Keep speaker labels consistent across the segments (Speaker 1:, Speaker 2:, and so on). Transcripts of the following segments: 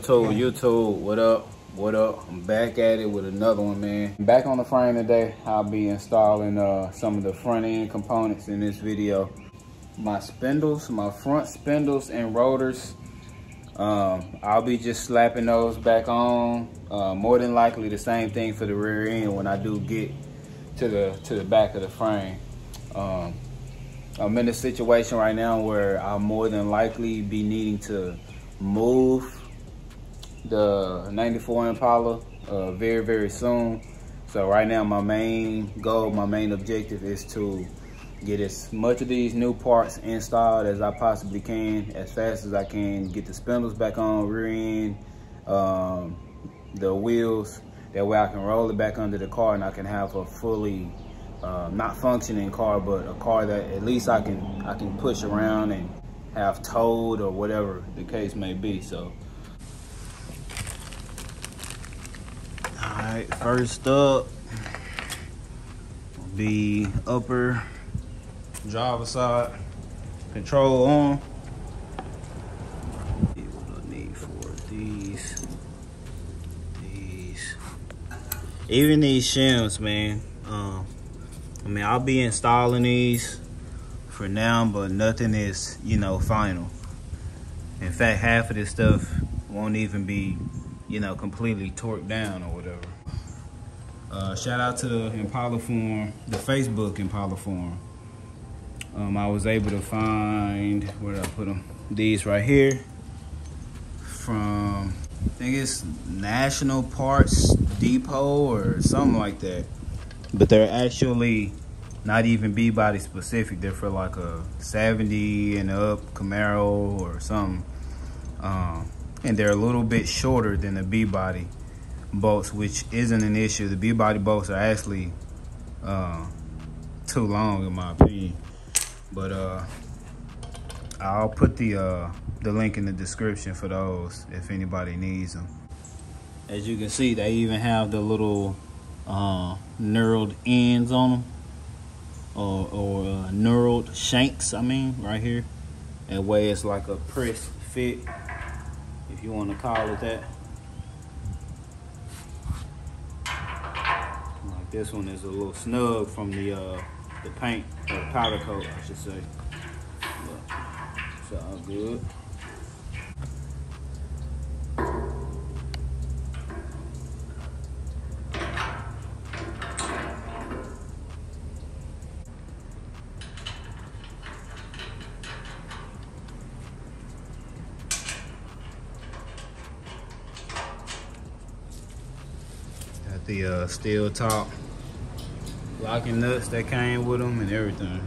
Speaker 1: YouTube, what up? What up? I'm back at it with another one, man. Back on the frame today. I'll be installing some of the front end components in this video. My spindles, my front spindles and rotors. I'll be just slapping those back on. More than likely the same thing for the rear end when I do get to the back of the frame. I'm in a situation right now where I'll more than likely be needing to move the 94 Impala very, very soon. So right now my main goal, my main objective is to get as much of these new parts installed as I possibly can, as fast as I can, get the spindles back on, rear end, the wheels. That way I can roll it back under the car and I can have a fully, not functioning car, but a car that at least I can push around and have towed or whatever the case may be. So, all right, first up will be upper driver side control arm. See what I need for these. Even these shims, man. I mean, I'll be installing these for now, but nothing is, you know, final. In fact, half of this stuff won't even be, you know, completely torqued down or whatever. Shout out to the Impala forum, the Facebook Impala forum. I was able to find, where did I put them? These right here from, I think it's National Parts Depot or something like that. But they're actually not even B-body specific. They're for like a 70 and up Camaro or something. And they're a little bit shorter than the B-body bolts, which isn't an issue. The B-body bolts are actually too long in my opinion. But I'll put the link in the description for those if anybody needs them. As you can see, they even have the little knurled ends on them, or knurled shanks, I mean, right here. That way it's like a press fit, if you want to call it that. Like this one is a little snug from the paint, or powder coat, I should say. But it's all good. Got the steel top locking nuts that came with them and everything.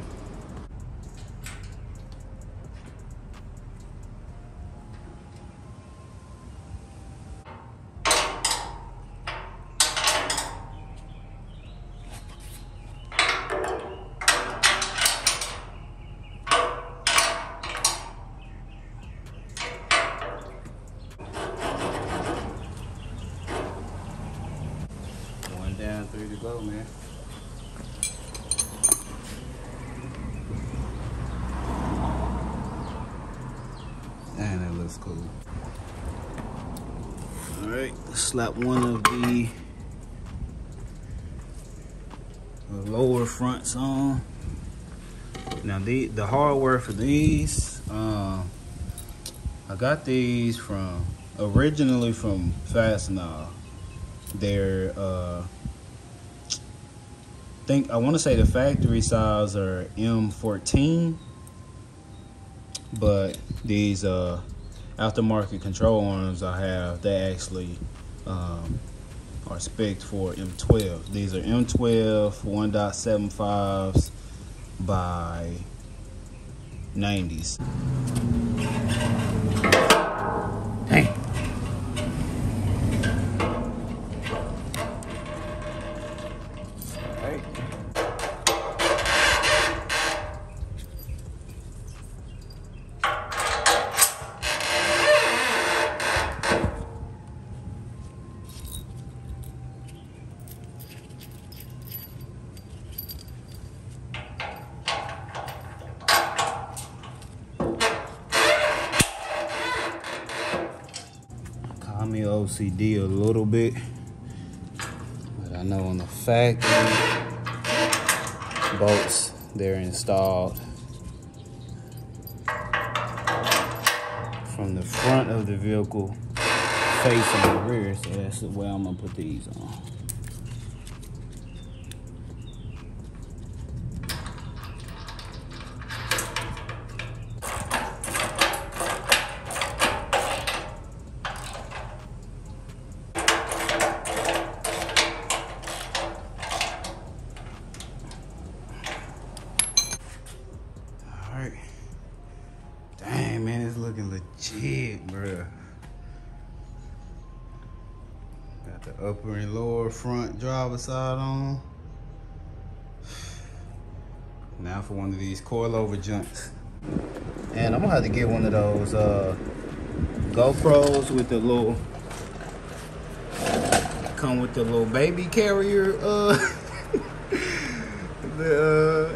Speaker 1: One down, 3 to go, man. And that looks cool. All right, slap one of the lower fronts on. Now the hardware for these, I got these originally from FASTENER. They're I want to say the factory size are M14, but these aftermarket control arms I have, they actually are spec'd for M12. These are M12 1.75s by 90s. Dang. me OCD a little bit, but I know on the factory bolts, they're installed from the front of the vehicle facing the rear, so that's the way I'm gonna put these on. Alright. Dang, man, it's looking legit, bruh. Got the upper and lower front driver's side on. Now for one of these coilover joints. And I'm gonna have to get one of those GoPros with the little, come with the little baby carrier,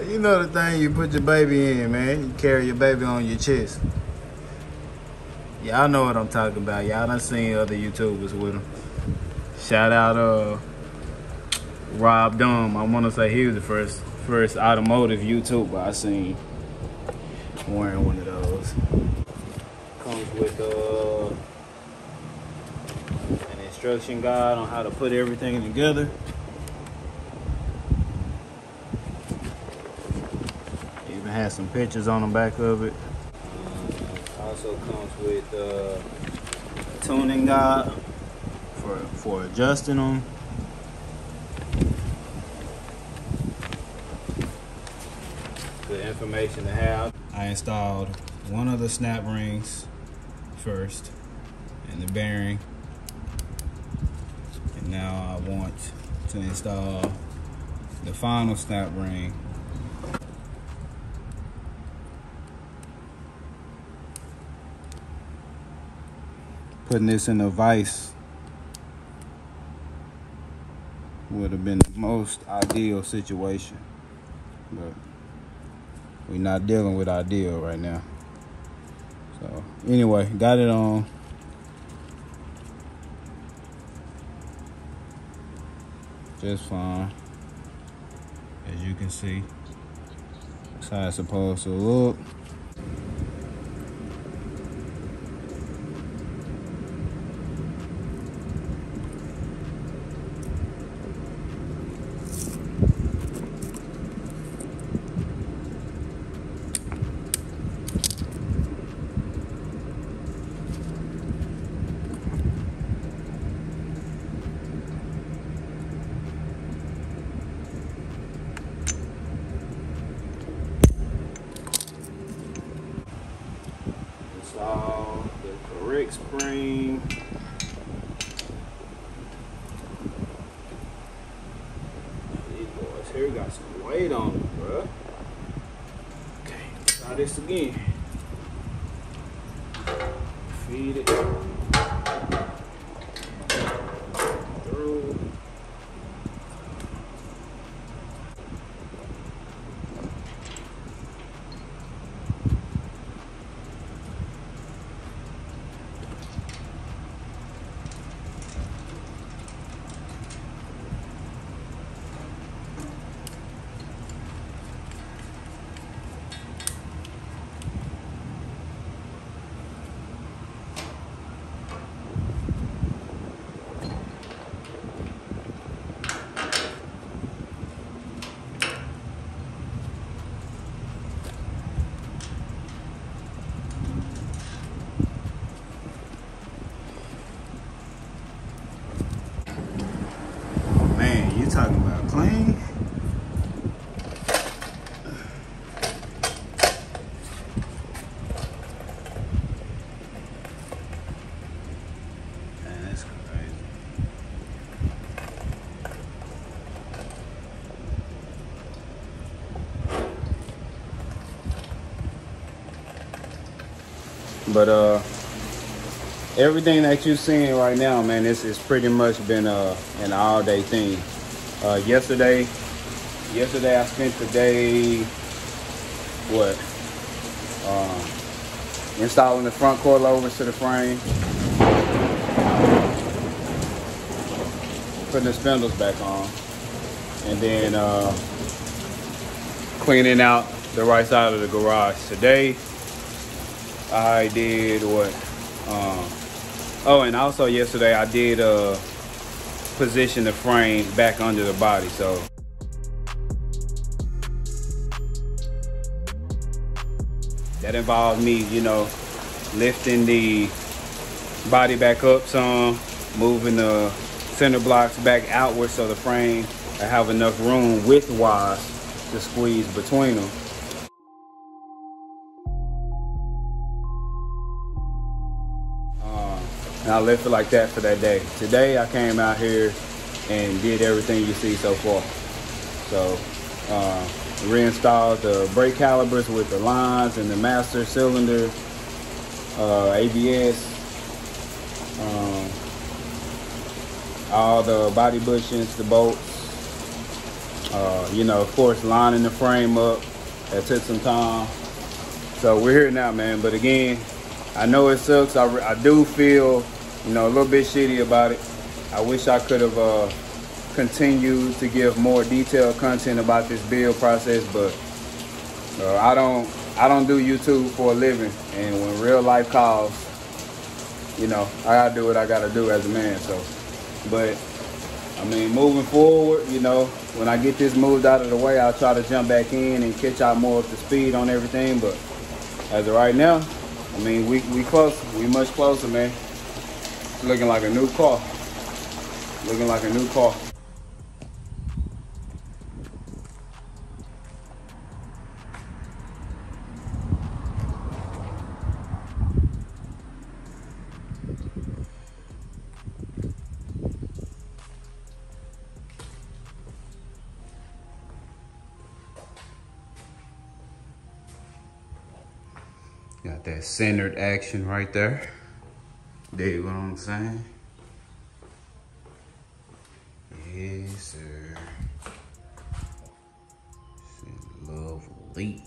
Speaker 1: you know the thing you put your baby in, man. You carry your baby on your chest. Y'all know what I'm talking about. Y'all done seen other YouTubers with them. Shout out Rob Dumb. I want to say he was the first automotive YouTuber I seen wearing one of those. Comes with an instruction guide on how to put everything together. Even has some pictures on the back of it. Also comes with a tuning guide for adjusting them. Good information to have. I installed one of the snap rings first and the bearing, and now I want to install the final snap ring. Putting this in a vise would have been the most ideal situation, but we're not dealing with ideal right now. So anyway, got it on. Just fine. As you can see, that's how it's supposed to look. Install the correct spring. These boys here got some weight on them, bro. Okay, try this again. Feed it through. You talking about clean? Man, that's crazy. But everything that you're seeing right now, man, it's pretty much been an all-day thing. Yesterday I spent the day installing the front coilovers to the frame. putting the spindles back on, and then cleaning out the right side of the garage. Today, I did what? Oh, and also yesterday I did position the frame back under the body. So that involves me, you know, lifting the body back up some, moving the center blocks back outward so the frame will have enough room width-wise to squeeze between them. And I left it like that for that day. Today I came out here and did everything you see so far. So reinstalled the brake calipers with the lines and the master cylinder, ABS, all the body bushings, the bolts, you know, of course lining the frame up. That took some time. So we're here now, man. But again, I know it sucks. I do feel, you know, a little bit shitty about it. I wish I could have continued to give more detailed content about this build process, but I don't do YouTube for a living, and when real life calls, you know, I gotta do what I gotta do as a man. So, but I mean, moving forward, you know, when I get this moved out of the way, I'll try to jump back in and catch out more up to speed on everything. But as of right now, I mean, we close. We much closer, man. It's looking like a new car. Looking like a new car. Got that centered action right there. Dig what I'm saying? Yes, sir. Lovely.